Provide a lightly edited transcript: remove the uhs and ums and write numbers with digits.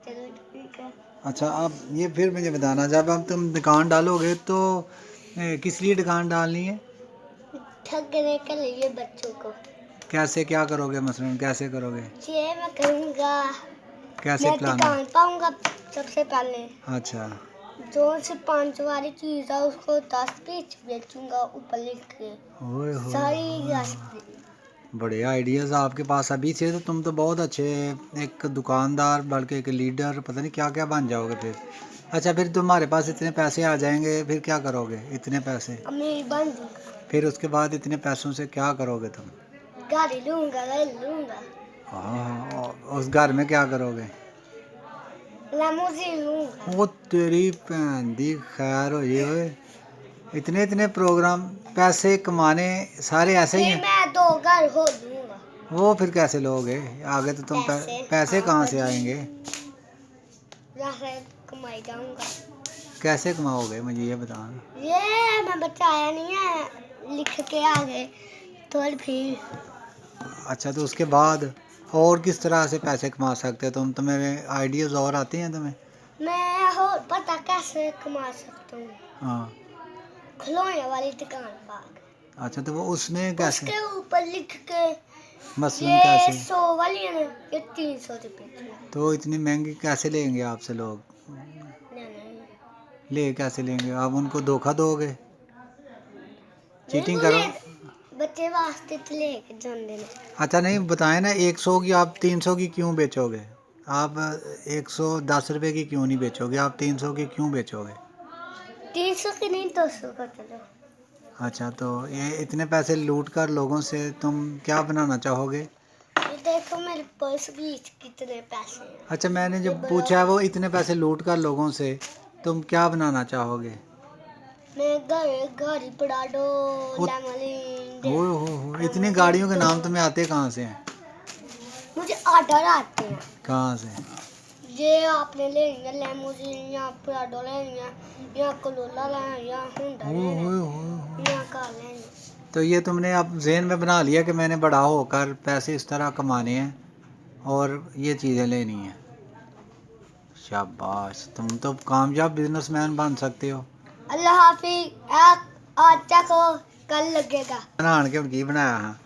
चलो ठीक है। अच्छा, अब ये फिर मुझे बताना, जब अब तुम दुकान डालोगे तो किस लिए दुकान डालनी है? ठगने के लिए बच्चों को। कैसे, क्या करोगे, मसलन कैसे करोगे? ये मैं करूँगा, कैसे मैं प्लान है? दुकान पाऊँगा सबसे पहले। अच्छा, जो से 5 वाली चीज़ है उसको 10 पीस बेचूंगा ऊपर लिख के। ओए होए, सारी हाँ, बड़े आइडियाज़ आपके पास अभी से, तो तुम तो बहुत अच्छे एक दुकानदार, बल्कि एक लीडर, पता नहीं क्या क्या बन जाओगे फिर। अच्छा, फिर तुम्हारे पास इतने पैसे आ जाएंगे, फिर क्या करोगे इतने पैसे? अमीर बन जाऊंगा। फिर उसके बाद इतने पैसों से क्या करोगे तुम? गाड़ी लूंगा, गाड़ी लूंगा। हाँ, उस घर में क्या करोगे? लैम्बोर्गिनी लूंगा। वो तेरी भैन दी खैर हो ये ओए, इतने इतने प्रोग्राम, पैसे कमाने सारे ऐसे ही फिर हैं। मैं 2 घर हो लूंगा। वो फिर कैसे लोगे आगे, तो तुम पैसे पैसे हाँ कहाँ से बड़ी आएंगे? जैसे कमाई जाऊंगा। कैसे कमाओगे, मुझे ये बताना। ये मैं बताया नहीं है, लिख के आगे तो फिर। अच्छा, तो उसके बाद और किस तरह से पैसे कमा सकते हो तुम? तुम्हें आइडियाज़ और आते हैं तुम्हें? मैं हो पता कैसे कमा सकता हूँ। हाँ, खिलौने वाली दुकान पर अच्छा, तो वो उसमें कैसे, उसके ऊपर लिख के, मसलन ये कैसे? 100 वाली है ना, ये 300 रुपये की। तो इतनी महंगी कैसे लेंगे आपसे लोग? नहीं ले कैसे लेंगे? आप उनको धोखा दोगे, नहीं चीटिंग बोले करो? बच्चे वास्ते तो लेके जाते ने। अच्छा, नहीं बताएं ना, 100 की आप 300 की क्यों बेचोगे? आप 110 रुपये की क्यों नहीं बेचोगे? आप 300 की क्यों बेचोगे? 300 की नहीं, 200 का चलो। अच्छा, तो ये इतने पैसे लूट कर लोगों से तुम क्या बनाना चाहोगे? ये देखो मेरे पर्स बीच कितने पैसे हैं। अच्छा, मैंने ये जब बड़ा पूछा है वो इतने पैसे लूट कर लोगों से तुम क्या बनाना चाहोगे? मैं गाड़ी पड़ा दो, ओ हो, इतनी गाड़ियों के नाम तुम्हें आते कहाँ से हैं? मुझे ऑर्डर आते हैं। कहाँ से? ये आपने लेनी है लैम्बोर्गिनी, या प्राडो लेनी है, या कोरोला लेनी है, या होंडा लेनी है, या कार लेनी है। तो ये तुमने अब ज़हन में बना लिया कि मैंने बड़ा होकर पैसे इस तरह कमाने हैं और ये चीज़ें लेनी हैं। शाबाश, तुम तो कामयाब बिजनेसमैन बन सकते हो। अल्लाह हाफिज। आज तक कल लगेगा। बनान के की बनाया हाँ?